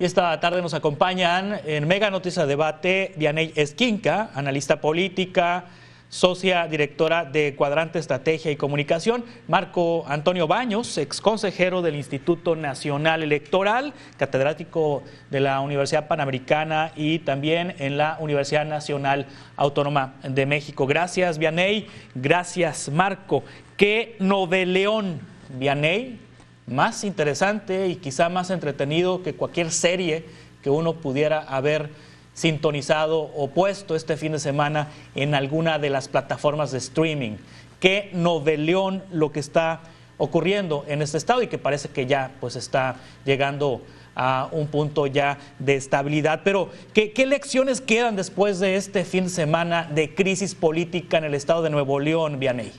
Y esta tarde nos acompañan en Mega Noticias Debate Vianey Esquinca, analista política, socia directora de Cuadrante Estrategia y Comunicación, Marco Antonio Baños, exconsejero del Instituto Nacional Electoral, catedrático de la Universidad Panamericana y también en la Universidad Nacional Autónoma de México. Gracias, Vianey. Gracias, Marco. ¿Qué noveleón, Vianey? Más interesante y quizá más entretenido que cualquier serie que uno pudiera haber sintonizado o puesto este fin de semana en alguna de las plataformas de streaming. Qué noveleón lo que está ocurriendo en este estado y que parece que ya pues está llegando a un punto ya de estabilidad. Pero ¿qué lecciones quedan después de este fin de semana de crisis política en el estado de Nuevo León, Vianey?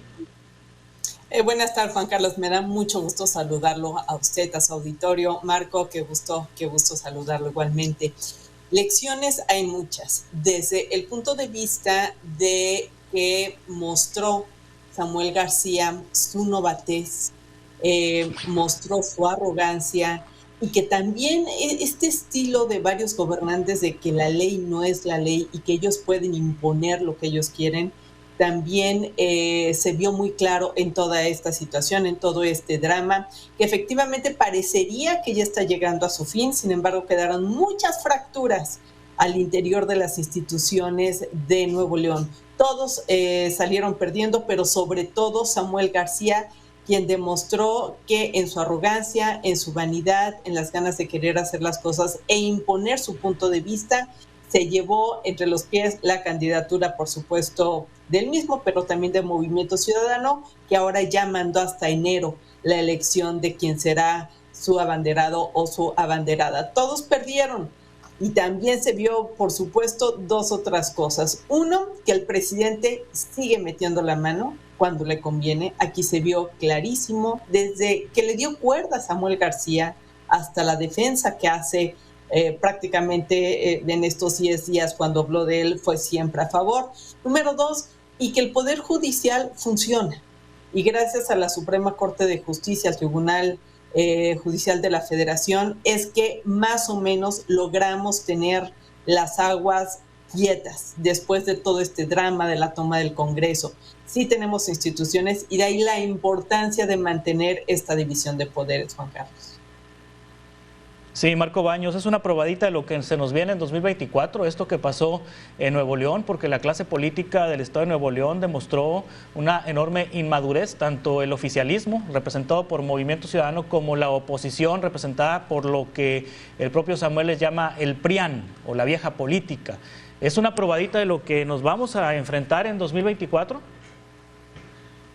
Buenas tardes, Juan Carlos. Me da mucho gusto saludarlo a usted, a su auditorio. Marco, qué gusto saludarlo igualmente. Lecciones hay muchas. Desde el punto de vista de que mostró Samuel García su novatez, mostró su arrogancia y que también este estilo de varios gobernantes de que la ley no es la ley y que ellos pueden imponer lo que ellos quieren, también se vio muy claro en toda esta situación, en todo este drama, que efectivamente parecería que ya está llegando a su fin. Sin embargo, quedaron muchas fracturas al interior de las instituciones de Nuevo León. Todos salieron perdiendo, pero sobre todo Samuel García, quien demostró que en su arrogancia, en su vanidad, en las ganas de querer hacer las cosas e imponer su punto de vista, se llevó entre los pies la candidatura, por supuesto, del mismo, pero también de Movimiento Ciudadano, que ahora ya mandó hasta enero la elección de quién será su abanderado o su abanderada. Todos perdieron y también se vio, por supuesto, dos otras cosas. Uno, que el presidente sigue metiendo la mano cuando le conviene. Aquí se vio clarísimo, desde que le dio cuerda a Samuel García hasta la defensa que hace prácticamente en estos 10 días cuando habló de él fue siempre a favor. Número dos, y que el Poder Judicial funciona. Y gracias a la Suprema Corte de Justicia, al Tribunal Judicial de la Federación, es que más o menos logramos tener las aguas quietas después de todo este drama de la toma del Congreso. Sí tenemos instituciones y de ahí la importancia de mantener esta división de poderes, Juan Carlos. Sí, Marco Baños, es una probadita de lo que se nos viene en 2024, esto que pasó en Nuevo León, porque la clase política del estado de Nuevo León demostró una enorme inmadurez, tanto el oficialismo, representado por Movimiento Ciudadano, como la oposición, representada por lo que el propio Samuel les llama el PRIAN, o la vieja política. ¿Es una probadita de lo que nos vamos a enfrentar en 2024?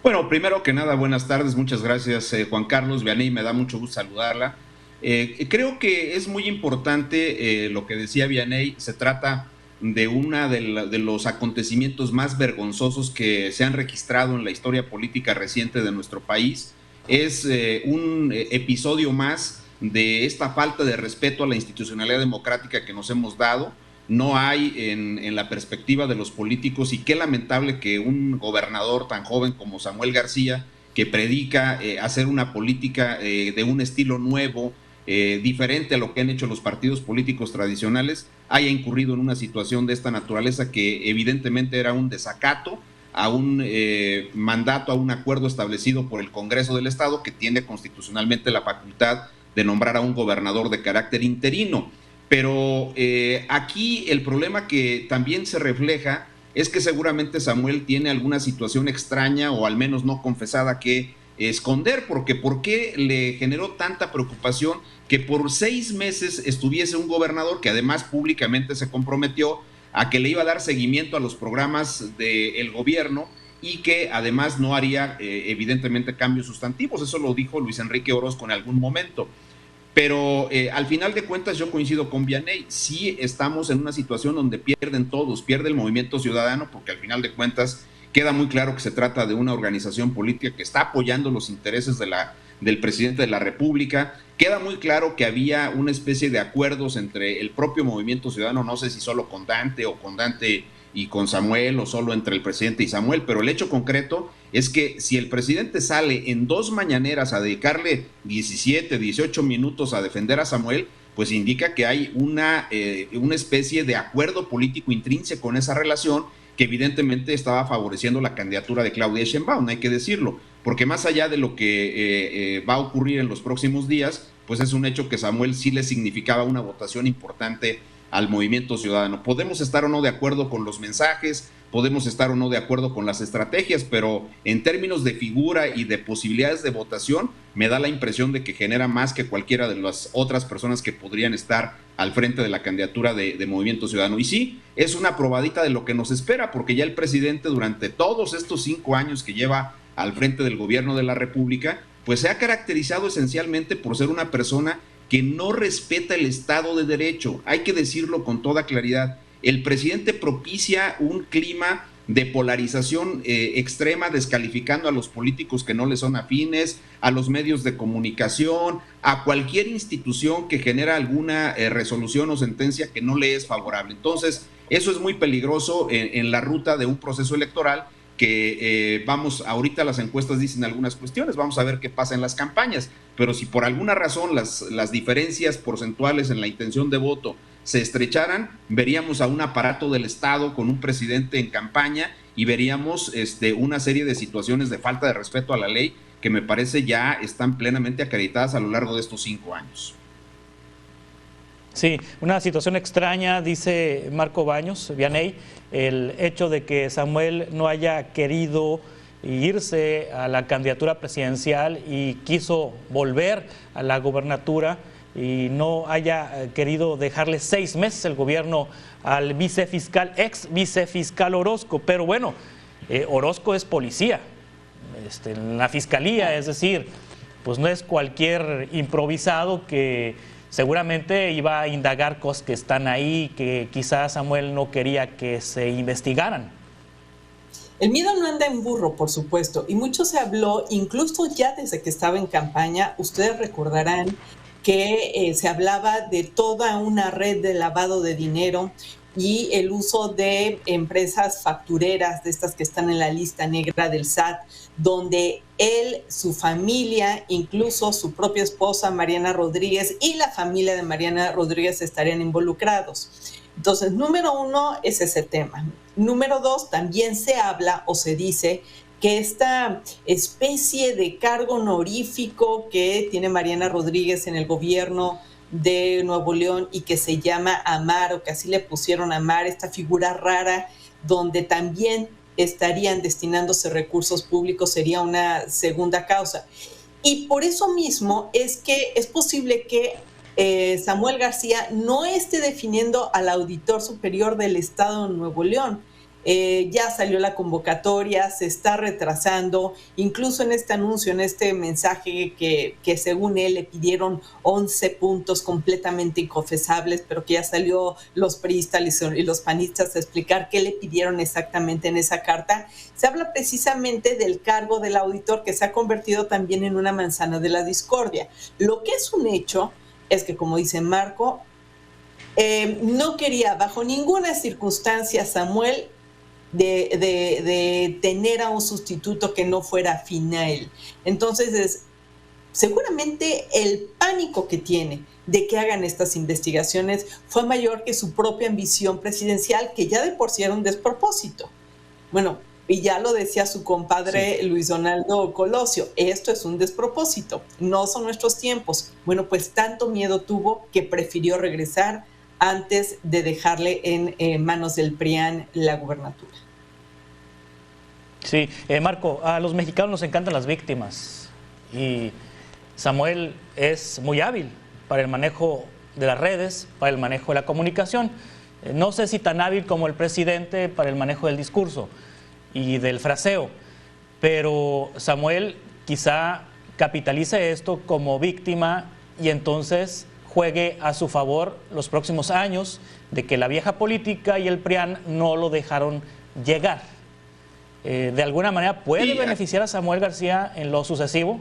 Bueno, primero que nada, buenas tardes, muchas gracias, Juan Carlos, Vianey, me da mucho gusto saludarla. Creo que es muy importante lo que decía Vianey. Se trata de uno de los acontecimientos más vergonzosos que se han registrado en la historia política reciente de nuestro país. Es un episodio más de esta falta de respeto a la institucionalidad democrática que nos hemos dado. No hay en la perspectiva de los políticos, y qué lamentable que un gobernador tan joven como Samuel García, que predica hacer una política de un estilo nuevo, diferente a lo que han hecho los partidos políticos tradicionales, haya incurrido en una situación de esta naturaleza que evidentemente era un desacato a un mandato, a un acuerdo establecido por el Congreso del Estado, que tiene constitucionalmente la facultad de nombrar a un gobernador de carácter interino. Pero aquí el problema que también se refleja es que seguramente Samuel tiene alguna situación extraña o al menos no confesada que esconder, porque ¿por qué le generó tanta preocupación que por 6 meses estuviese un gobernador que además públicamente se comprometió a que le iba a dar seguimiento a los programas del gobierno y que además no haría evidentemente cambios sustantivos? Eso lo dijo Luis Enrique Orozco en algún momento. Pero al final de cuentas yo coincido con Vianey, sí estamos en una situación donde pierden todos, pierde el Movimiento Ciudadano, porque al final de cuentas queda muy claro que se trata de una organización política que está apoyando los intereses del presidente de la República. Queda muy claro que había una especie de acuerdos entre el propio Movimiento Ciudadano, no sé si solo con Dante o con Dante y con Samuel o solo entre el presidente y Samuel, pero el hecho concreto es que si el presidente sale en 2 mañaneras a dedicarle 17, 18 minutos a defender a Samuel, pues indica que hay una especie de acuerdo político intrínseco en esa relación que evidentemente estaba favoreciendo la candidatura de Claudia Sheinbaum, hay que decirlo, porque más allá de lo que va a ocurrir en los próximos días, pues es un hecho que Samuel sí le significaba una votación importante al Movimiento Ciudadano. Podemos estar o no de acuerdo con los mensajes, podemos estar o no de acuerdo con las estrategias, pero en términos de figura y de posibilidades de votación, me da la impresión de que genera más que cualquiera de las otras personas que podrían estar al frente de la candidatura de Movimiento Ciudadano. Y sí, es una probadita de lo que nos espera, porque ya el presidente durante todos estos 5 años que lleva al frente del gobierno de la República, pues se ha caracterizado esencialmente por ser una persona que no respeta el Estado de Derecho. Hay que decirlo con toda claridad. El presidente propicia un clima de polarización extrema, descalificando a los políticos que no le son afines, a los medios de comunicación, a cualquier institución que genera alguna resolución o sentencia que no le es favorable. Entonces, eso es muy peligroso en la ruta de un proceso electoral que ahorita las encuestas dicen algunas cuestiones, vamos a ver qué pasa en las campañas, pero si por alguna razón las diferencias porcentuales en la intención de voto se estrecharan, veríamos a un aparato del Estado con un presidente en campaña y veríamos una serie de situaciones de falta de respeto a la ley que me parece ya están plenamente acreditadas a lo largo de estos 5 años. Sí, una situación extraña, dice Marco Baños, Vianey, el hecho de que Samuel no haya querido irse a la candidatura presidencial y quiso volver a la gobernatura y no haya querido dejarle 6 meses el gobierno al ex vicefiscal Orozco. Pero bueno, Orozco es policía en la fiscalía, es decir, pues no es cualquier improvisado que seguramente iba a indagar cosas que están ahí, que quizás Samuel no quería que se investigaran. El miedo no anda en burro, por supuesto, y mucho se habló, incluso ya desde que estaba en campaña, ustedes recordarán que se hablaba de toda una red de lavado de dinero y el uso de empresas factureras, de estas que están en la lista negra del SAT, donde él, su familia, incluso su propia esposa Mariana Rodríguez y la familia de Mariana Rodríguez estarían involucrados. Entonces, número 1 es ese tema. Número 2, también se habla o se dice que esta especie de cargo honorífico que tiene Mariana Rodríguez en el gobierno de Nuevo León y que se llama Amar, o que así le pusieron Amar, esta figura rara donde también estarían destinándose recursos públicos, sería una segunda causa. Y por eso mismo es que es posible que Samuel García no esté definiendo al auditor superior del Estado de Nuevo León. Ya salió la convocatoria, se está retrasando, incluso en este anuncio, en este mensaje que según él le pidieron 11 puntos completamente inconfesables, pero que ya salió los priistas y los panistas a explicar qué le pidieron exactamente en esa carta. Se habla precisamente del cargo del auditor, que se ha convertido también en una manzana de la discordia. Lo que es un hecho es que, como dice Marco, no quería bajo ninguna circunstancia Samuel de tener a un sustituto que no fuera afín a él. Entonces, seguramente el pánico que tiene de que hagan estas investigaciones fue mayor que su propia ambición presidencial, que ya de por sí era un despropósito. Bueno, y ya lo decía su compadre Luis Donaldo Colosio, esto es un despropósito, no son nuestros tiempos. Bueno, pues tanto miedo tuvo que prefirió regresar antes de dejarle en manos del PRIAN la gubernatura. Sí, Marco, a los mexicanos nos encantan las víctimas y Samuel es muy hábil para el manejo de las redes, para el manejo de la comunicación. No sé si tan hábil como el presidente para el manejo del discurso y del fraseo, pero Samuel quizá capitalice esto como víctima y entonces juegue a su favor los próximos años de que la vieja política y el PRIAN no lo dejaron llegar. ¿De alguna manera puede beneficiar a Samuel García en lo sucesivo?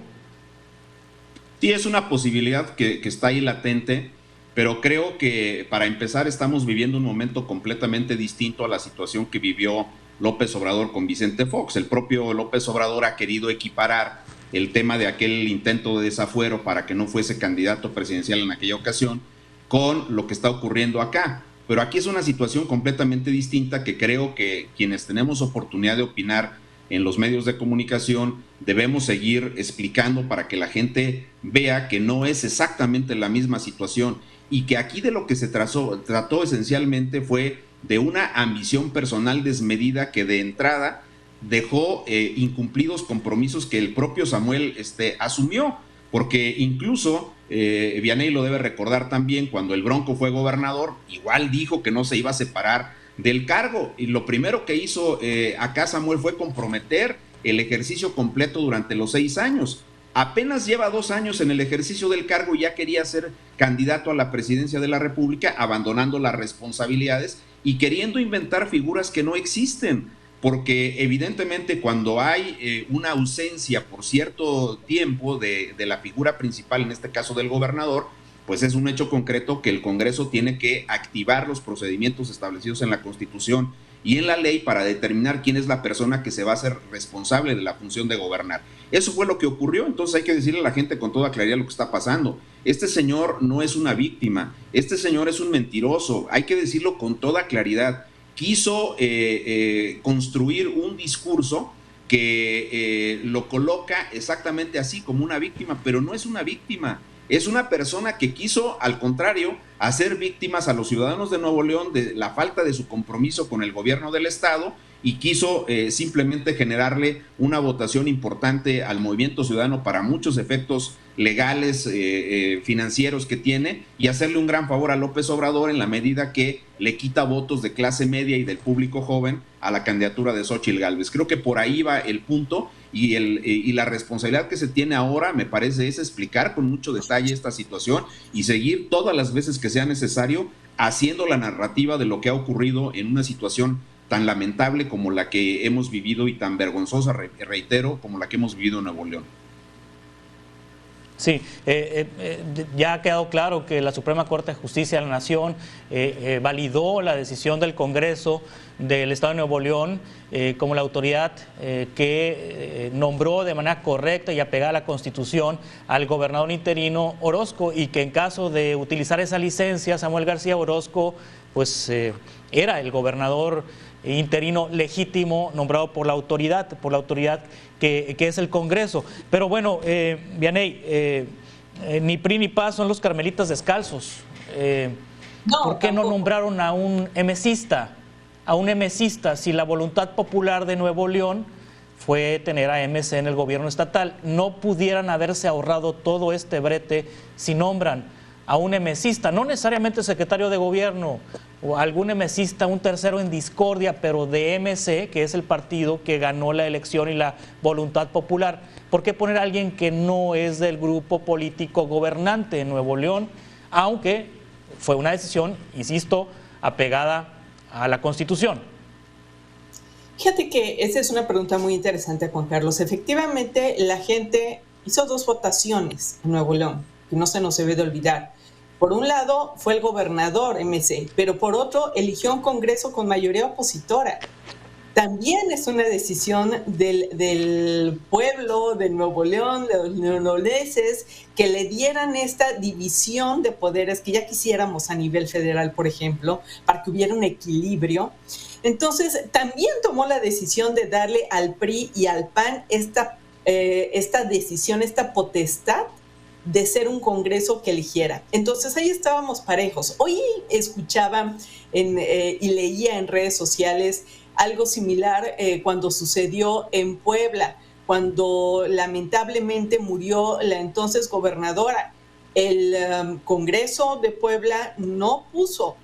Sí, es una posibilidad que está ahí latente, pero creo que para empezar estamos viviendo un momento completamente distinto a la situación que vivió López Obrador con Vicente Fox. El propio López Obrador ha querido equiparar el tema de aquel intento de desafuero para que no fuese candidato presidencial en aquella ocasión con lo que está ocurriendo acá. Pero aquí es una situación completamente distinta que creo que quienes tenemos oportunidad de opinar en los medios de comunicación debemos seguir explicando para que la gente vea que no es exactamente la misma situación y que aquí de lo que se trató esencialmente fue de una ambición personal desmedida que de entrada dejó incumplidos compromisos que el propio Samuel asumió, porque incluso Vianey lo debe recordar también, cuando el Bronco fue gobernador, igual dijo que no se iba a separar del cargo, y lo primero que hizo acá Samuel fue comprometer el ejercicio completo durante los 6 años. Apenas lleva 2 años en el ejercicio del cargo y ya quería ser candidato a la presidencia de la República, abandonando las responsabilidades y queriendo inventar figuras que no existen, porque evidentemente cuando hay una ausencia por cierto tiempo de la figura principal, en este caso del gobernador, pues es un hecho concreto que el Congreso tiene que activar los procedimientos establecidos en la Constitución y en la ley para determinar quién es la persona que se va a hacer responsable de la función de gobernar. Eso fue lo que ocurrió, entonces hay que decirle a la gente con toda claridad lo que está pasando. Este señor no es una víctima, este señor es un mentiroso, hay que decirlo con toda claridad. Quiso construir un discurso que lo coloca exactamente así, como una víctima, pero no es una víctima. Es una persona que quiso, al contrario, hacer víctimas a los ciudadanos de Nuevo León de la falta de su compromiso con el gobierno del estado y quiso simplemente generarle una votación importante al Movimiento Ciudadano para muchos efectos legales, financieros que tiene, y hacerle un gran favor a López Obrador en la medida que le quita votos de clase media y del público joven a la candidatura de Xóchitl Gálvez. Creo que por ahí va el punto y la responsabilidad que se tiene ahora, me parece, es explicar con mucho detalle esta situación y seguir todas las veces que sea necesario haciendo la narrativa de lo que ha ocurrido en una situación tan lamentable como la que hemos vivido y tan vergonzosa, reitero, como la que hemos vivido en Nuevo León. Sí, ya ha quedado claro que la Suprema Corte de Justicia de la Nación validó la decisión del Congreso del Estado de Nuevo León como la autoridad que nombró de manera correcta y apegada a la Constitución al gobernador interino Orozco, y que en caso de utilizar esa licencia, Samuel García Orozco pues era el gobernador interino legítimo nombrado por la autoridad que es el Congreso. Pero bueno, Vianey, ni PRI ni PAS son los carmelitas descalzos. ¿Por qué no nombraron a un emesista? Si la voluntad popular de Nuevo León fue tener a MC en el gobierno estatal, no pudieran haberse ahorrado todo este brete si nombran a un emesista, no necesariamente secretario de gobierno o algún emesista, un tercero en discordia, pero de MC, que es el partido que ganó la elección y la voluntad popular. ¿Por qué poner a alguien que no es del grupo político gobernante en Nuevo León? Aunque fue una decisión, insisto, apegada a la Constitución. Fíjate que esa es una pregunta muy interesante, Juan Carlos. Efectivamente, la gente hizo 2 votaciones en Nuevo León, que no se nos debe de olvidar. Por un lado fue el gobernador MC, pero por otro eligió un Congreso con mayoría opositora. También es una decisión del pueblo de Nuevo León, de los neoleoneses, que le dieran esta división de poderes que ya quisiéramos a nivel federal, por ejemplo, para que hubiera un equilibrio. Entonces, también tomó la decisión de darle al PRI y al PAN esta decisión, esta potestad de ser un Congreso que eligiera. Entonces ahí estábamos parejos. Hoy escuchaba y leía en redes sociales algo similar cuando sucedió en Puebla, cuando lamentablemente murió la entonces gobernadora. El Congreso de Puebla no puso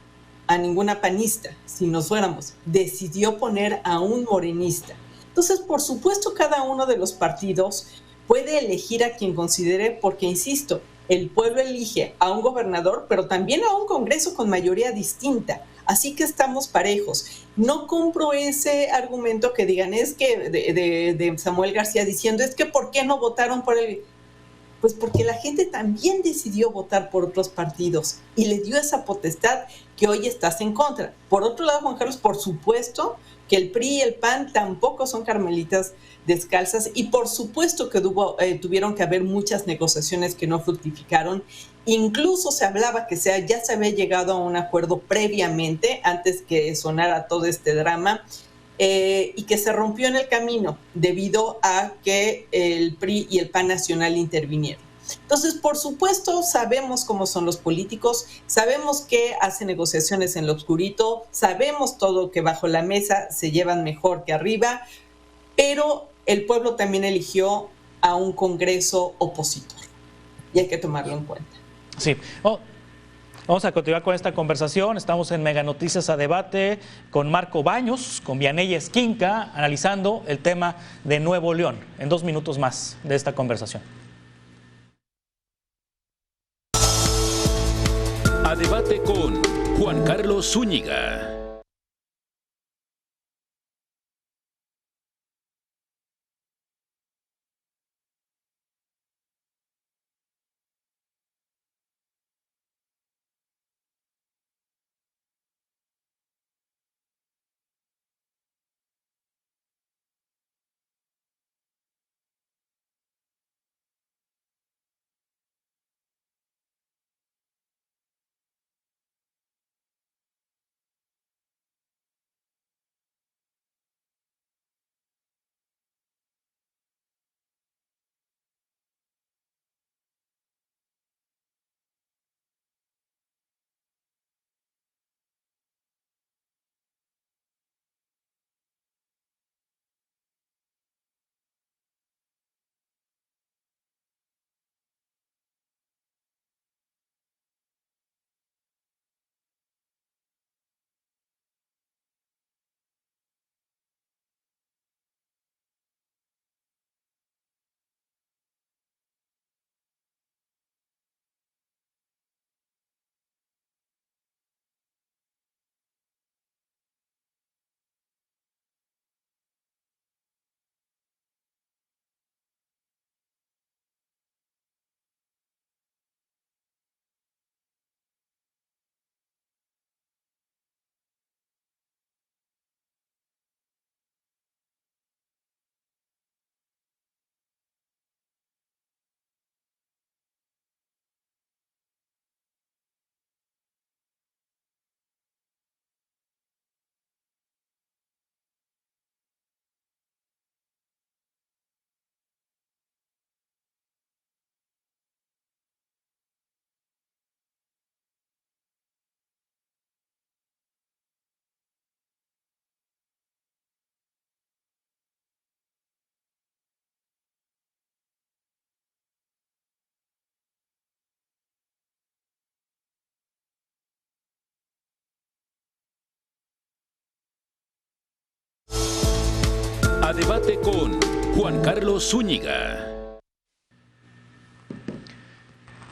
a ninguna panista, si nos fuéramos, decidió poner a un morenista. Entonces, por supuesto, cada uno de los partidos puede elegir a quien considere, porque, insisto, el pueblo elige a un gobernador, pero también a un Congreso con mayoría distinta. Así que estamos parejos. No compro ese argumento que digan, es que de Samuel García diciendo, es que ¿por qué no votaron por él? Pues porque la gente también decidió votar por otros partidos y le dio esa potestad que hoy estás en contra. Por otro lado, Juan Carlos, por supuesto que el PRI y el PAN tampoco son carmelitas descalzas y por supuesto que tuvieron que haber muchas negociaciones que no fructificaron. Incluso se hablaba que ya se había llegado a un acuerdo previamente, antes que sonara todo este drama, y que se rompió en el camino debido a que el PRI y el PAN nacional intervinieron. Entonces, por supuesto, sabemos cómo son los políticos, sabemos que hacen negociaciones en lo oscurito, sabemos todo que bajo la mesa se llevan mejor que arriba, pero el pueblo también eligió a un Congreso opositor y hay que tomarlo en cuenta. Sí. Vamos a continuar con esta conversación. Estamos en Mega Noticias a Debate con Marco Baños, con Vianey Esquinca, analizando el tema de Nuevo León. En 2 minutos más de esta conversación. A Debate con Juan Carlos Zúñiga. A Debate con Juan Carlos Zúñiga.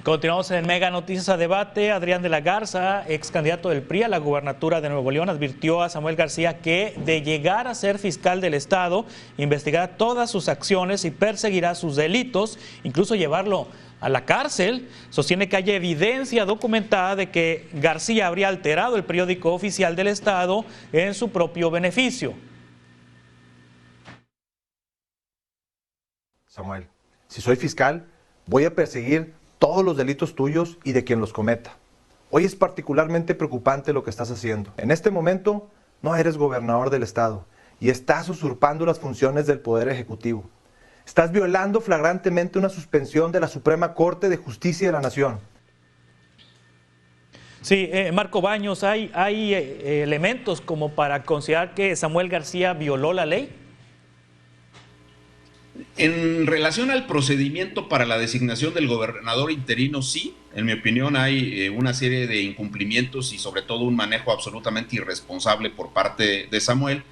Continuamos en Mega Noticias a Debate. Adrián de la Garza, ex candidato del PRI a la gubernatura de Nuevo León, advirtió a Samuel García que, de llegar a ser fiscal del Estado, investigará todas sus acciones y perseguirá sus delitos, incluso llevarlo a la cárcel. Sostiene que hay evidencia documentada de que García habría alterado el periódico oficial del Estado en su propio beneficio. Samuel, si soy fiscal, voy a perseguir todos los delitos tuyos y de quien los cometa. Hoy es particularmente preocupante lo que estás haciendo. En este momento no eres gobernador del Estado y estás usurpando las funciones del Poder Ejecutivo. Estás violando flagrantemente una suspensión de la Suprema Corte de Justicia de la Nación. Sí, Marco Baños, ¿hay elementos como para considerar que Samuel García violó la ley? En relación al procedimiento para la designación del gobernador interino, sí, en mi opinión hay una serie de incumplimientos y sobre todo un manejo absolutamente irresponsable por parte de Samuel.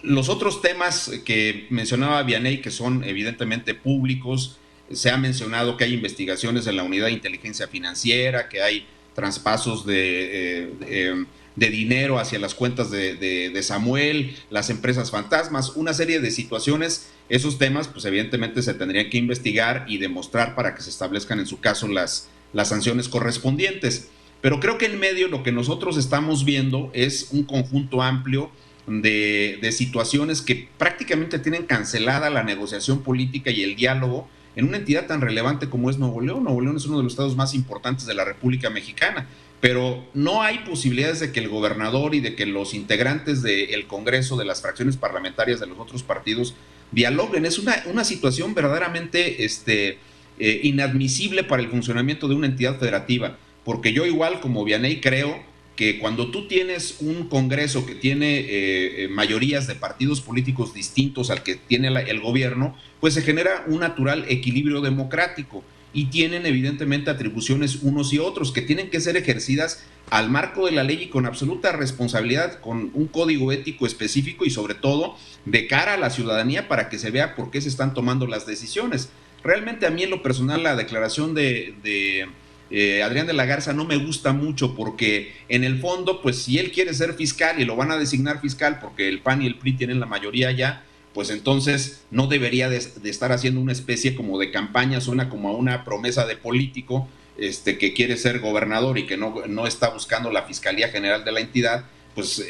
Los otros temas que mencionaba Vianey, que son evidentemente públicos, se ha mencionado que hay investigaciones en la Unidad de Inteligencia Financiera, que hay traspasos de dinero hacia las cuentas de Samuel, las empresas fantasmas, una serie de situaciones. Esos temas, pues evidentemente se tendrían que investigar y demostrar para que se establezcan en su caso las sanciones correspondientes. Pero creo que en medio lo que nosotros estamos viendo es un conjunto amplio de situaciones que prácticamente tienen cancelada la negociación política y el diálogo en una entidad tan relevante como es Nuevo León. Nuevo León es uno de los estados más importantes de la República Mexicana, pero no hay posibilidades de que el gobernador y de que los integrantes del Congreso, de las fracciones parlamentarias de los otros partidos, dialoguen. Es una situación verdaderamente inadmisible para el funcionamiento de una entidad federativa, porque yo, igual como Vianey, creo que cuando tú tienes un Congreso que tiene mayorías de partidos políticos distintos al que tiene el gobierno, pues se genera un natural equilibrio democrático, y tienen evidentemente atribuciones unos y otros que tienen que ser ejercidas al marco de la ley y con absoluta responsabilidad, con un código ético específico y sobre todo de cara a la ciudadanía para que se vea por qué se están tomando las decisiones. Realmente a mí en lo personal la declaración de Adrián de la Garza no me gusta mucho, porque en el fondo, pues si él quiere ser fiscal y lo van a designar fiscal porque el PAN y el PRI tienen la mayoría ya, pues entonces no debería de estar haciendo una especie como de campaña. Suena como a una promesa de político que quiere ser gobernador y que no está buscando la Fiscalía General de la entidad, pues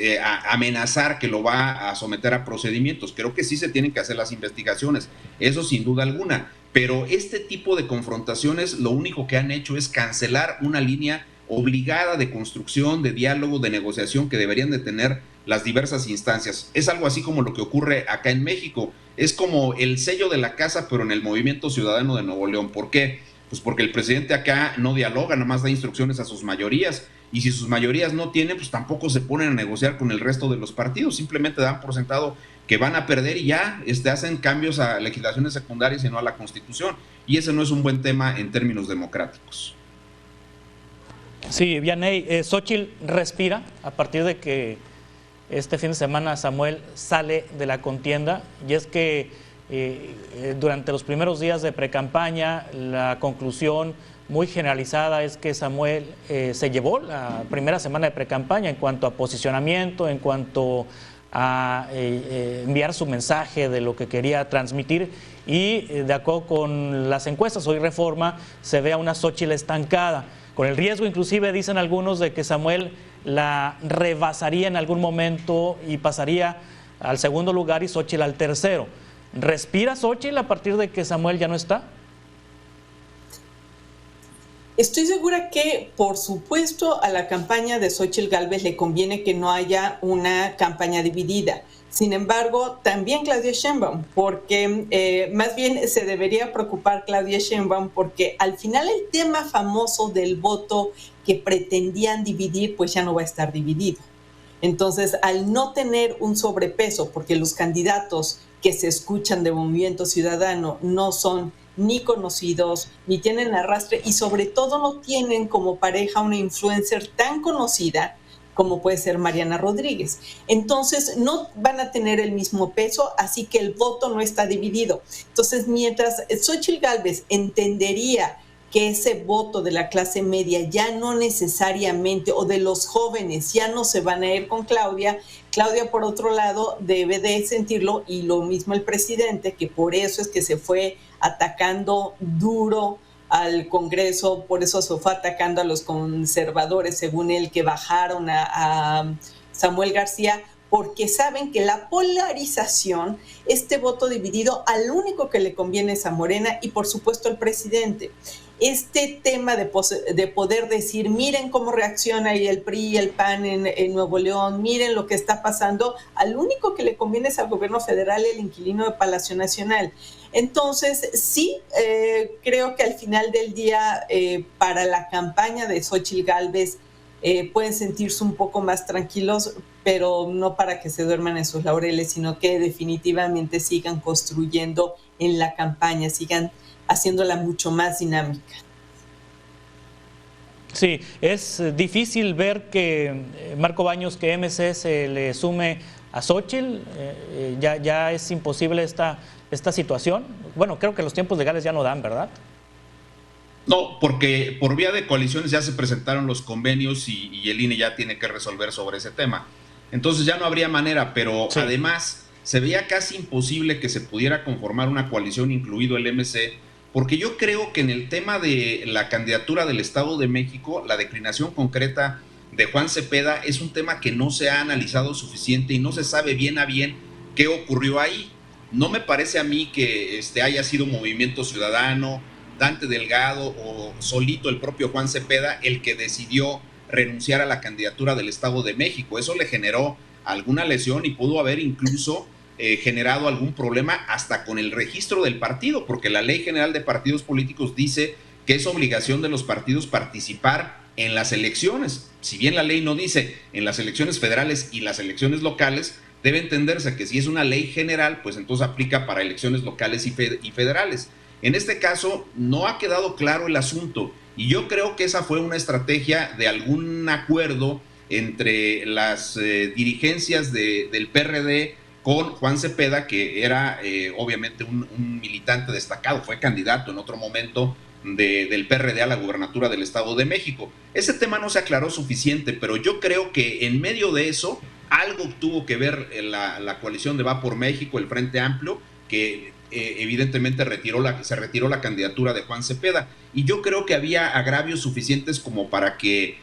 amenazar que lo va a someter a procedimientos. Creo que sí se tienen que hacer las investigaciones, eso sin duda alguna, pero este tipo de confrontaciones lo único que han hecho es cancelar una línea obligada de construcción, de diálogo, de negociación que deberían de tener las diversas instancias. Es algo así como lo que ocurre acá en México. Es como el sello de la casa, pero en el Movimiento Ciudadano de Nuevo León. ¿Por qué? Pues porque el presidente acá no dialoga, nada más da instrucciones a sus mayorías, y si sus mayorías no tienen, pues tampoco se ponen a negociar con el resto de los partidos, simplemente dan por sentado que van a perder y ya hacen cambios a legislaciones secundarias y no a la Constitución, y ese no es un buen tema en términos democráticos. Sí, Vianey, Xóchitl respira a partir de que este fin de semana Samuel sale de la contienda, y es que durante los primeros días de precampaña la conclusión muy generalizada es que Samuel se llevó la primera semana de precampaña en cuanto a posicionamiento, en cuanto a enviar su mensaje de lo que quería transmitir, y de acuerdo con las encuestas Hoy Reforma se ve a una Xóchitl estancada, con el riesgo inclusive, dicen algunos, de que Samuel la rebasaría en algún momento y pasaría al segundo lugar y Xóchitl al tercero. ¿Respira Xóchitl a partir de que Samuel ya no está? Estoy segura que, por supuesto, a la campaña de Xóchitl Gálvez le conviene que no haya una campaña dividida. Sin embargo, también Claudia Sheinbaum, porque más bien se debería preocupar Claudia Sheinbaum, porque al final el tema famoso del voto que pretendían dividir, pues ya no va a estar dividido. Entonces, al no tener un sobrepeso, porque los candidatos que se escuchan de Movimiento Ciudadano no son ni conocidos, ni tienen arrastre, y sobre todo no tienen como pareja una influencer tan conocida como puede ser Mariana Rodríguez. Entonces no van a tener el mismo peso, así que el voto no está dividido. Entonces, mientras Xóchitl Gálvez entendería que ese voto de la clase media ya no necesariamente, o de los jóvenes, ya no se van a ir con Claudia, por otro lado, debe de sentirlo, y lo mismo el presidente, que por eso es que se fue atacando duro al Congreso, por eso se fue atacando a los conservadores, según él, que bajaron a Samuel García, porque saben que la polarización, este voto dividido, al único que le conviene es a Morena y por supuesto al presidente. Este tema de poder decir, miren cómo reacciona el PRI y el PAN en Nuevo León, miren lo que está pasando, al único que le conviene es al gobierno federal, el inquilino de Palacio Nacional. Entonces, sí, creo que al final del día, para la campaña de Xóchitl Gálvez, pueden sentirse un poco más tranquilos, pero no para que se duerman en sus laureles, sino que definitivamente sigan construyendo en la campaña, sigan haciéndola mucho más dinámica. Sí, es difícil ver que Marco Baños, que MC se le sume a Xóchitl, ya es imposible esta situación. Bueno, creo que los tiempos legales ya no dan, ¿verdad? No, porque por vía de coaliciones ya se presentaron los convenios y el INE ya tiene que resolver sobre ese tema. Entonces ya no habría manera, pero sí, además se veía casi imposible que se pudiera conformar una coalición, incluido el MC, porque yo creo que en el tema de la candidatura del Estado de México, la declinación concreta de Juan Cepeda es un tema que no se ha analizado suficiente y no se sabe bien a bien qué ocurrió ahí. No me parece a mí que haya sido Movimiento Ciudadano, Dante Delgado o solito el propio Juan Cepeda el que decidió renunciar a la candidatura del Estado de México. Eso le generó alguna lesión y pudo haber incluso generado algún problema hasta con el registro del partido, porque la Ley General de Partidos Políticos dice que es obligación de los partidos participar en las elecciones. Si bien la ley no dice en las elecciones federales y las elecciones locales, debe entenderse que si es una ley general, pues entonces aplica para elecciones locales y federales. En este caso no ha quedado claro el asunto y yo creo que esa fue una estrategia de algún acuerdo entre las dirigencias del PRD con Juan Cepeda, que era obviamente un militante destacado, fue candidato en otro momento del PRD a la gubernatura del Estado de México. Ese tema no se aclaró suficiente, pero yo creo que en medio de eso algo tuvo que ver la coalición de Va por México, el Frente Amplio, que evidentemente se retiró la candidatura de Juan Cepeda. Y yo creo que había agravios suficientes como para que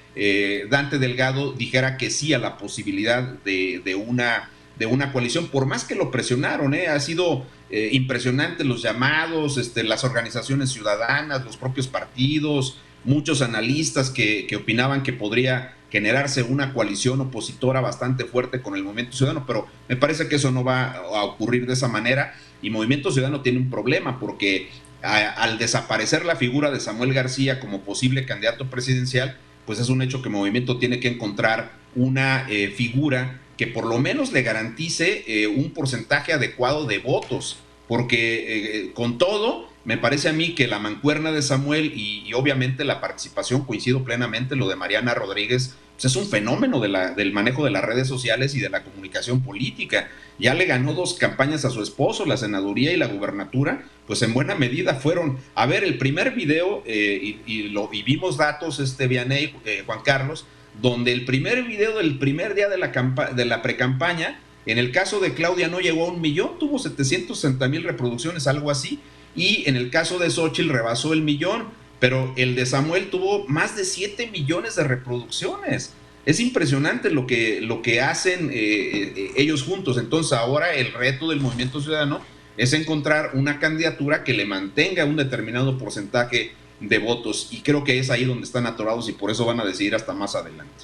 Dante Delgado dijera que sí a la posibilidad de una coalición, por más que lo presionaron. Ha sido impresionante los llamados, las organizaciones ciudadanas, los propios partidos, muchos analistas que opinaban que podría generarse una coalición opositora bastante fuerte con el Movimiento Ciudadano, pero me parece que eso no va a ocurrir de esa manera, y Movimiento Ciudadano tiene un problema porque al desaparecer la figura de Samuel García como posible candidato presidencial, pues es un hecho que Movimiento tiene que encontrar una figura que por lo menos le garantice un porcentaje adecuado de votos, porque con todo, me parece a mí que la mancuerna de Samuel y obviamente la participación, coincido plenamente, lo de Mariana Rodríguez, pues es un fenómeno del manejo de las redes sociales y de la comunicación política. Ya le ganó 2 campañas a su esposo, la senaduría y la gubernatura, pues en buena medida fueron, a ver, el primer video, y vimos datos, Vianey, Juan Carlos, donde el primer video del primer día de la precampaña, en el caso de Claudia no llegó a 1 millón, tuvo 760,000 reproducciones, algo así, y en el caso de Xóchitl rebasó el 1 millón, pero el de Samuel tuvo más de 7 millones de reproducciones. Es impresionante lo que hacen ellos juntos. Entonces ahora el reto del Movimiento Ciudadano es encontrar una candidatura que le mantenga un determinado porcentaje de votos, y creo que es ahí donde están atorados y por eso van a decidir hasta más adelante.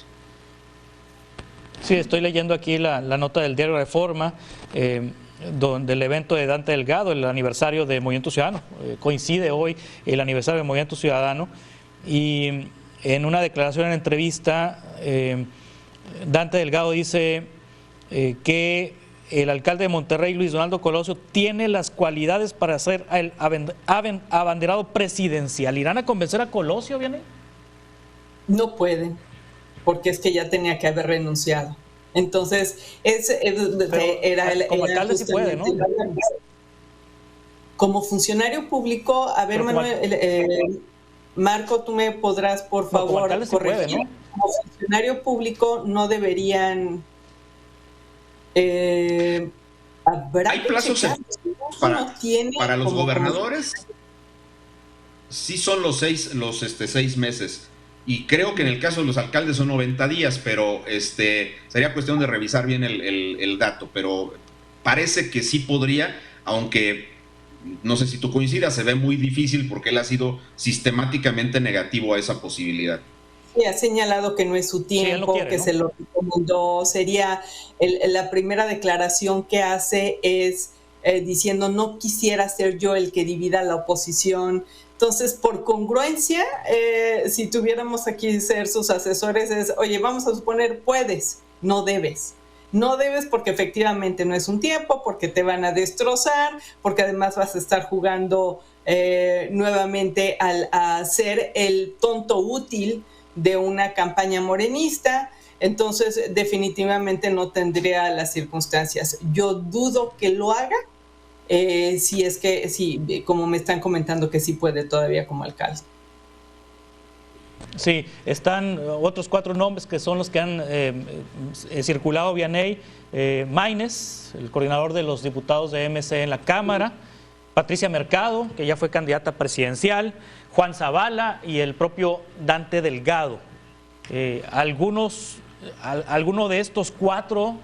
Sí, estoy leyendo aquí la nota del diario Reforma, del evento de Dante Delgado, el aniversario de Movimiento Ciudadano. Coincide hoy el aniversario de Movimiento Ciudadano, y en una declaración en entrevista, Dante Delgado dice que el alcalde de Monterrey, Luis Donaldo Colosio, tiene las cualidades para ser el abanderado presidencial. ¿Irán a convencer a Colosio, Vianey? No pueden, porque es que ya tenía que haber renunciado. Entonces, como alcalde sí puede, ¿no? Como funcionario público, a ver, Manuel, Marco, tú me podrás, por favor, corregir. Sí puede, ¿no? Como funcionario público no deberían... ¿Hay plazos para los gobernadores? Sí, son los 6 meses. Y creo que en el caso de los alcaldes son 90 días, pero sería cuestión de revisar bien el dato, pero parece que sí podría, aunque no sé si tú coincidas, se ve muy difícil porque él ha sido sistemáticamente negativo a esa posibilidad. Sí, ha señalado que no es su tiempo, que se lo recomendó. Sería la primera declaración que hace es diciendo no quisiera ser yo el que divida la oposición. Entonces, por congruencia, si tuviéramos aquí ser sus asesores, es, oye, vamos a suponer, puedes, no debes. No debes porque efectivamente no es un tiempo, porque te van a destrozar, porque además vas a estar jugando nuevamente a ser el tonto útil de una campaña morenista. Entonces definitivamente no tendría las circunstancias. Yo dudo que lo haga, si es que, sí, como me están comentando que sí puede todavía como alcalde. Sí, están otros 4 nombres que son los que han circulado, Vianey. Maynes, el coordinador de los diputados de MC en la Cámara, Patricia Mercado, que ya fue candidata presidencial, Juan Zavala y el propio Dante Delgado. ¿Alguno de estos cuatro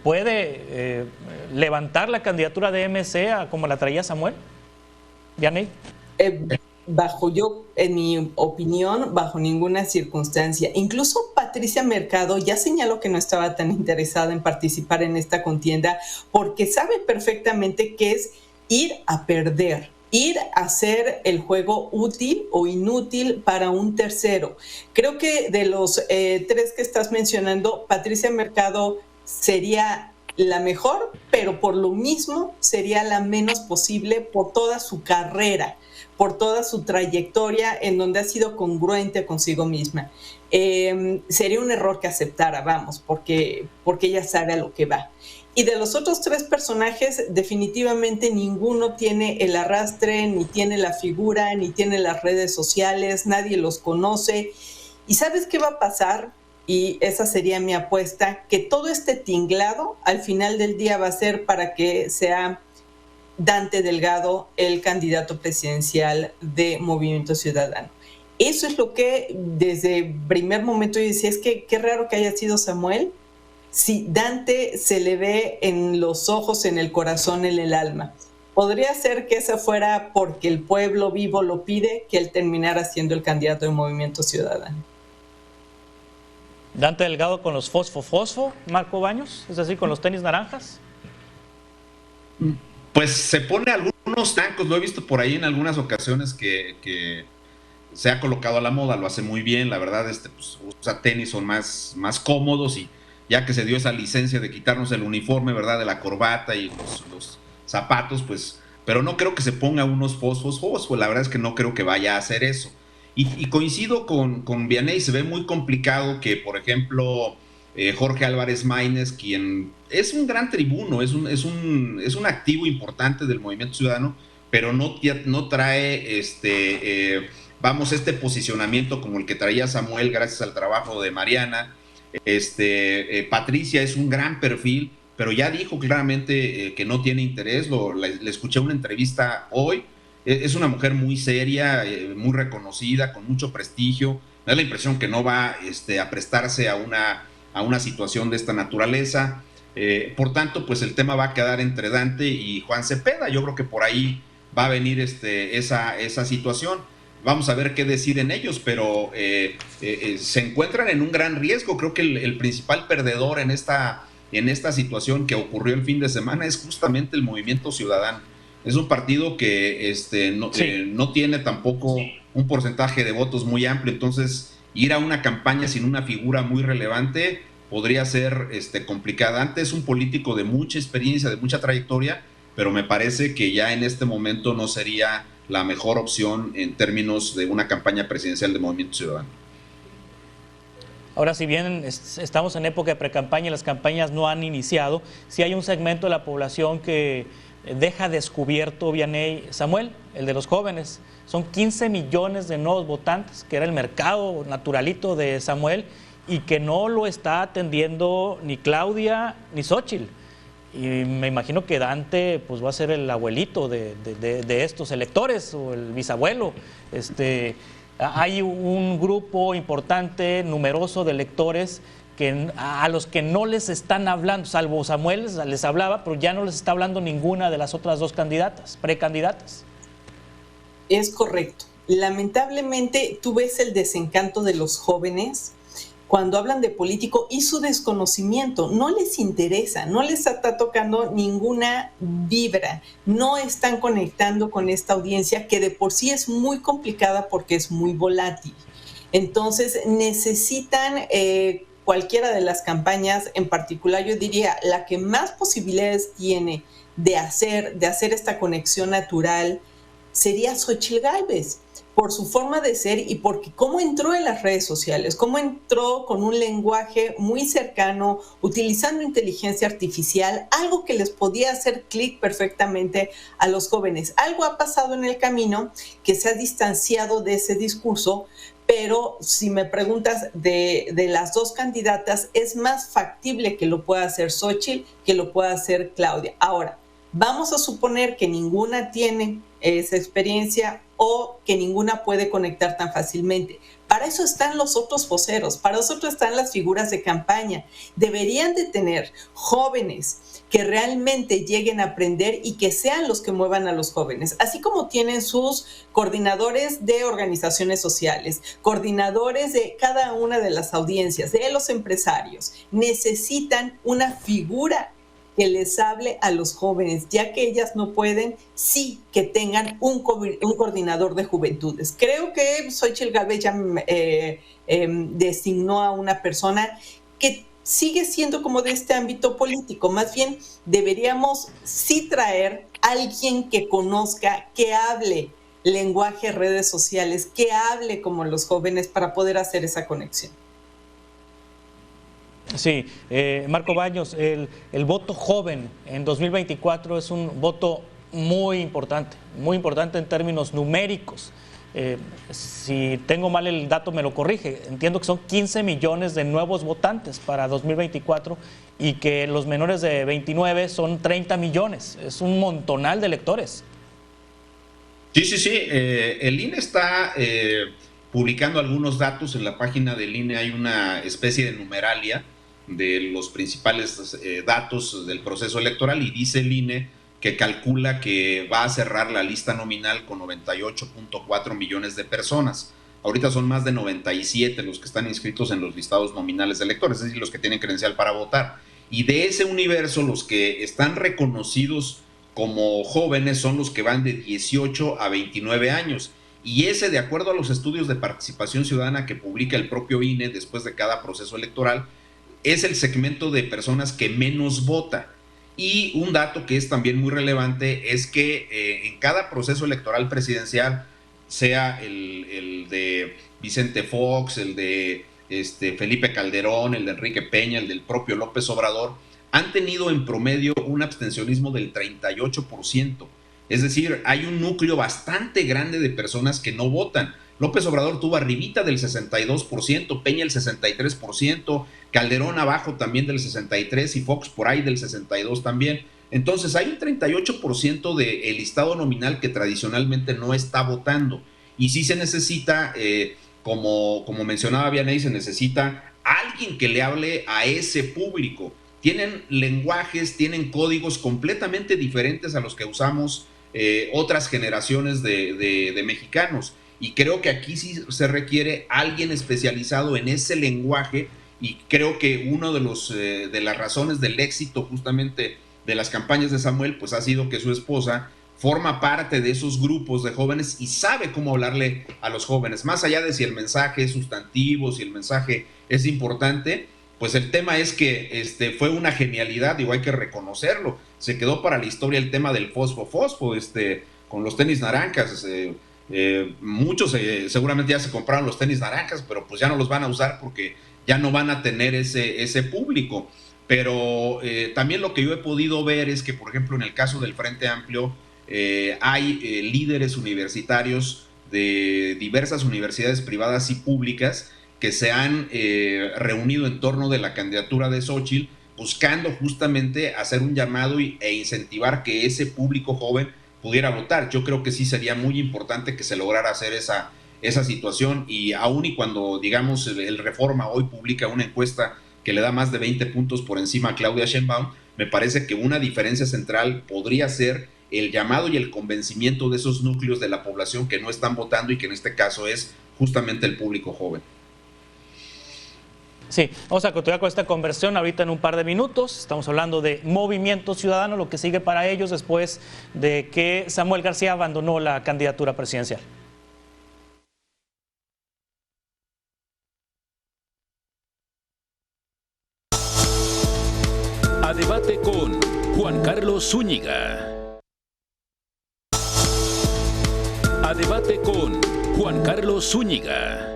puede levantar la candidatura de MC como la traía Samuel? ¿Vianey? En mi opinión, bajo ninguna circunstancia. Incluso Patricia Mercado ya señaló que no estaba tan interesada en participar en esta contienda porque sabe perfectamente que es ir a perder, ir a hacer el juego útil o inútil para un tercero. Creo que de los tres que estás mencionando, Patricia Mercado sería la mejor, pero por lo mismo sería la menos posible por toda su carrera, por toda su trayectoria en donde ha sido congruente consigo misma. Sería un error que aceptara, vamos, porque ella sabe a lo que va. Y de los otros tres personajes, definitivamente ninguno tiene el arrastre, ni tiene la figura, ni tiene las redes sociales, nadie los conoce. ¿Y sabes qué va a pasar? Y esa sería mi apuesta, que todo este tinglado al final del día va a ser para que sea Dante Delgado el candidato presidencial de Movimiento Ciudadano. Eso es lo que desde el primer momento yo decía, es que qué raro que haya sido Samuel, si Dante se le ve en los ojos, en el corazón, en el alma. Podría ser que esa fuera porque el pueblo vivo lo pide, que él terminara siendo el candidato de Movimiento Ciudadano. Dante Delgado con los fosfo, Marco Baños, es decir, con los tenis naranjas. Pues se pone algunos tacos, lo he visto por ahí en algunas ocasiones que se ha colocado a la moda, lo hace muy bien, la verdad, pues, usa tenis, son más cómodos, y ya que se dio esa licencia de quitarnos el uniforme, ¿verdad?, de la corbata y los zapatos, pues, pero no creo que se ponga unos fosfos, la verdad es que no creo que vaya a hacer eso. Y coincido con Vianey, se ve muy complicado que, por ejemplo, Jorge Álvarez Maínez, quien es un gran tribuno, es un activo importante del Movimiento Ciudadano, pero no trae este posicionamiento como el que traía Samuel gracias al trabajo de Mariana. Patricia es un gran perfil, pero ya dijo claramente que no tiene interés. Le escuché una entrevista hoy. Es una mujer muy seria, muy reconocida, con mucho prestigio. Me da la impresión que no va a prestarse a una situación de esta naturaleza. Por tanto, pues el tema va a quedar entre Dante y Juan Cepeda. Yo creo que por ahí va a venir esa situación. Vamos a ver qué deciden ellos, pero se encuentran en un gran riesgo. Creo que el principal perdedor en esta situación que ocurrió el fin de semana es justamente el Movimiento Ciudadano. Es un partido que no tiene tampoco un porcentaje de votos muy amplio, entonces ir a una campaña sin una figura muy relevante podría ser complicada. Antes es un político de mucha experiencia, de mucha trayectoria, pero me parece que ya en este momento no sería la mejor opción en términos de una campaña presidencial de Movimiento Ciudadano. Ahora, si bien estamos en época de precampaña y las campañas no han iniciado, sí hay un segmento de la población que deja descubierto, Vianey, Samuel, el de los jóvenes. Son 15 millones de nuevos votantes, que era el mercado naturalito de Samuel, y que no lo está atendiendo ni Claudia ni Xóchitl. Y me imagino que Dante pues va a ser el abuelito de estos electores, o el bisabuelo. Hay un grupo importante, numeroso de electores a los que no les están hablando, salvo Samuel les hablaba, pero ya no les está hablando ninguna de las otras dos precandidatas. Es correcto. Lamentablemente tú ves el desencanto de los jóvenes cuando hablan de político y su desconocimiento. No les interesa, no les está tocando ninguna vibra, no están conectando con esta audiencia que de por sí es muy complicada porque es muy volátil. Entonces necesitan cualquiera de las campañas, en particular yo diría la que más posibilidades tiene de hacer esta conexión natural sería Xóchitl Gálvez, por su forma de ser y porque cómo entró en las redes sociales, cómo entró con un lenguaje muy cercano, utilizando inteligencia artificial, algo que les podía hacer clic perfectamente a los jóvenes. Algo ha pasado en el camino que se ha distanciado de ese discurso, pero si me preguntas de las dos candidatas, es más factible que lo pueda hacer Xóchitl que lo pueda hacer Claudia. Ahora, vamos a suponer que ninguna tiene esa experiencia o que ninguna puede conectar tan fácilmente. Para eso están los otros voceros, para eso están las figuras de campaña. Deberían de tener jóvenes que realmente lleguen a aprender y que sean los que muevan a los jóvenes, así como tienen sus coordinadores de organizaciones sociales, coordinadores de cada una de las audiencias, de los empresarios. Necesitan una figura que les hable a los jóvenes, ya que ellas no pueden, sí que tengan un coordinador de juventudes. Creo que Xochitl Gálvez ya designó a una persona que sigue siendo como de este ámbito político. Más bien deberíamos sí traer a alguien que conozca, que hable lenguaje, redes sociales, que hable como los jóvenes para poder hacer esa conexión. Sí, Marco Baños, el voto joven en 2024 es un voto muy importante en términos numéricos. Si tengo mal el dato me lo corrige, entiendo que son 15 millones de nuevos votantes para 2024 y que los menores de 29 son 30 millones, es un montonal de electores. Sí. El INE está publicando algunos datos. En la página del INE hay una especie de numeralia de los principales datos del proceso electoral y dice el INE que calcula que va a cerrar la lista nominal con 98.4 millones de personas. Ahorita son más de 97 los que están inscritos en los listados nominales de electores, es decir, los que tienen credencial para votar. Y de ese universo, los que están reconocidos como jóvenes son los que van de 18 a 29 años. Y ese, de acuerdo a los estudios de participación ciudadana que publica el propio INE después de cada proceso electoral, es el segmento de personas que menos vota. Y un dato que es también muy relevante es que en cada proceso electoral presidencial, sea el de Vicente Fox, el de Felipe Calderón, el de Enrique Peña, el del propio López Obrador, han tenido en promedio un abstencionismo del 38%. Es decir, hay un núcleo bastante grande de personas que no votan. López Obrador tuvo arribita del 62%, Peña el 63%, Calderón abajo también del 63% y Fox por ahí del 62% también. Entonces hay un 38% del listado nominal que tradicionalmente no está votando. Y sí se necesita, como mencionaba Vianey, se necesita alguien que le hable a ese público. Tienen lenguajes, tienen códigos completamente diferentes a los que usamos otras generaciones de mexicanos. Y creo que aquí sí se requiere alguien especializado en ese lenguaje, y creo que uno de las razones del éxito justamente de las campañas de Samuel pues ha sido que su esposa forma parte de esos grupos de jóvenes y sabe cómo hablarle a los jóvenes, más allá de si el mensaje es sustantivo, si el mensaje es importante. Pues el tema es que fue una genialidad, digo, hay que reconocerlo. Se quedó para la historia el tema del fosfo, con los tenis naranjas. Muchos seguramente ya se compraron los tenis naranjas, pero pues ya no los van a usar porque ya no van a tener ese público. Pero también lo que yo he podido ver es que, por ejemplo, en el caso del Frente Amplio, hay líderes universitarios de diversas universidades privadas y públicas que se han reunido en torno de la candidatura de Xochitl, buscando justamente hacer un llamado e incentivar que ese público joven pudiera votar. Yo creo que sí sería muy importante que se lograra hacer esa situación, y aún y cuando, digamos, el Reforma hoy publica una encuesta que le da más de 20 puntos por encima a Claudia Sheinbaum, me parece que una diferencia central podría ser el llamado y el convencimiento de esos núcleos de la población que no están votando y que en este caso es justamente el público joven. Sí, vamos a continuar con esta conversión ahorita en un par de minutos. Estamos hablando de Movimiento Ciudadano, lo que sigue para ellos después de que Samuel García abandonó la candidatura presidencial. A debate con Juan Carlos Zúñiga. A debate con Juan Carlos Zúñiga.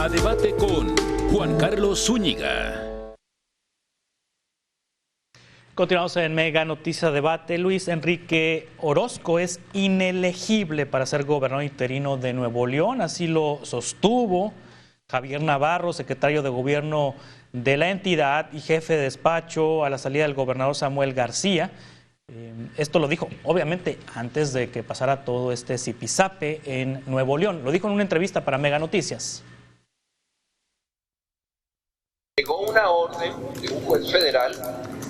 A Debate con Juan Carlos Zúñiga. Continuamos en Mega Noticia Debate. Luis Enrique Orozco es inelegible para ser gobernador interino de Nuevo León, así lo sostuvo Javier Navarro, secretario de Gobierno de la entidad y jefe de despacho a la salida del gobernador Samuel García. Esto lo dijo, obviamente, antes de que pasara todo este zipizape en Nuevo León. Lo dijo en una entrevista para Mega Noticias. Llegó una orden de un juez federal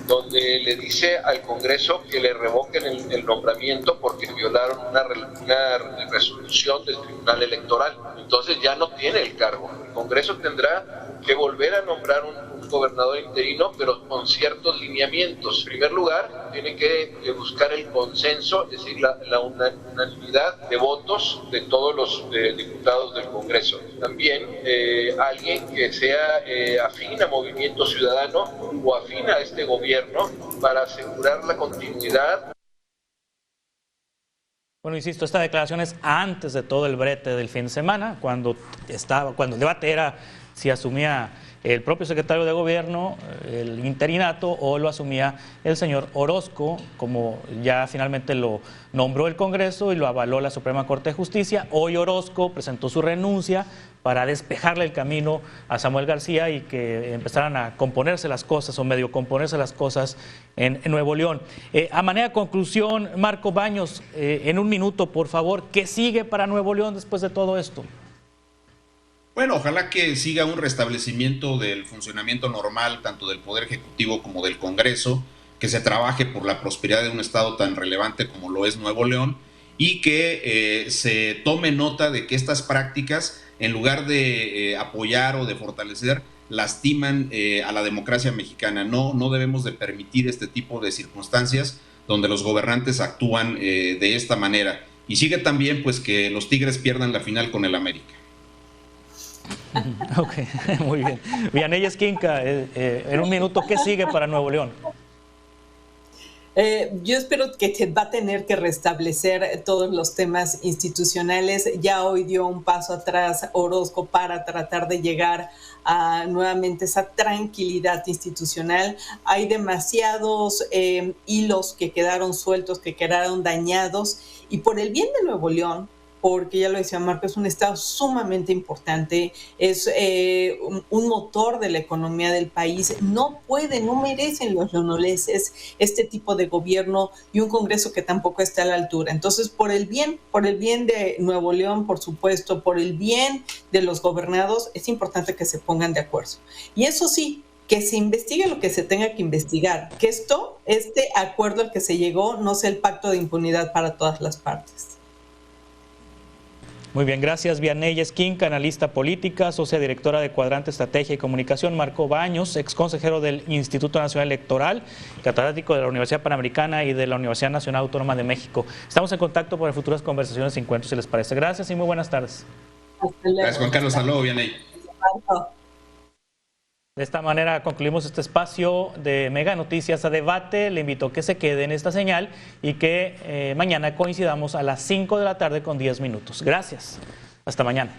donde le dice al Congreso que le revoquen el nombramiento porque violaron una resolución del Tribunal Electoral. Entonces ya no tiene el cargo. El Congreso tendrá que volver a nombrar un gobernador interino, pero con ciertos lineamientos. En primer lugar, tiene que buscar el consenso, es decir, la unanimidad de votos de todos los diputados del Congreso. También alguien que sea afín a Movimiento Ciudadano o afín a este gobierno para asegurar la continuidad. Bueno, insisto, esta declaración es antes de todo el brete del fin de semana, cuando el debate era si asumía el propio secretario de Gobierno el interinato o lo asumía el señor Orozco, como ya finalmente lo nombró el Congreso y lo avaló la Suprema Corte de Justicia. Hoy Orozco presentó su renuncia para despejarle el camino a Samuel García y que empezaran a componerse las cosas o medio componerse las cosas en Nuevo León. A manera de conclusión, Marco Baños, en un minuto, por favor, ¿qué sigue para Nuevo León después de todo esto? Bueno, ojalá que siga un restablecimiento del funcionamiento normal, tanto del Poder Ejecutivo como del Congreso, que se trabaje por la prosperidad de un estado tan relevante como lo es Nuevo León y que se tome nota de que estas prácticas, en lugar de apoyar o de fortalecer, lastiman a la democracia mexicana. No debemos de permitir este tipo de circunstancias donde los gobernantes actúan de esta manera. Y sigue también pues que los Tigres pierdan la final con el América. Ok, muy bien. Vianey Esquinca, en un minuto, ¿qué sigue para Nuevo León? Yo espero que se va a tener que restablecer todos los temas institucionales. Ya hoy dio un paso atrás Orozco para tratar de llegar a nuevamente esa tranquilidad institucional. Hay demasiados hilos que quedaron sueltos, que quedaron dañados, y por el bien de Nuevo León, porque ya lo decía Marco, es un estado sumamente importante, es un motor de la economía del país. No merecen los leoneses este tipo de gobierno y un Congreso que tampoco está a la altura. Entonces, por el bien de Nuevo León, por supuesto, por el bien de los gobernados, es importante que se pongan de acuerdo. Y eso sí, que se investigue lo que se tenga que investigar, que este acuerdo al que se llegó no sea el pacto de impunidad para todas las partes. Muy bien, gracias. Vianey Esquinca, analista política, socia directora de Cuadrante Estrategia y Comunicación. Marco Baños, ex consejero del Instituto Nacional Electoral, catedrático de la Universidad Panamericana y de la Universidad Nacional Autónoma de México. Estamos en contacto para futuras conversaciones y encuentros, si les parece. Gracias y muy buenas tardes. Gracias, Juan Carlos. Hasta luego, Vianey. De esta manera concluimos este espacio de Mega Noticias a Debate. Le invito a que se quede en esta señal y que mañana coincidamos a las 5 de la tarde con 10 minutos. Gracias. Hasta mañana.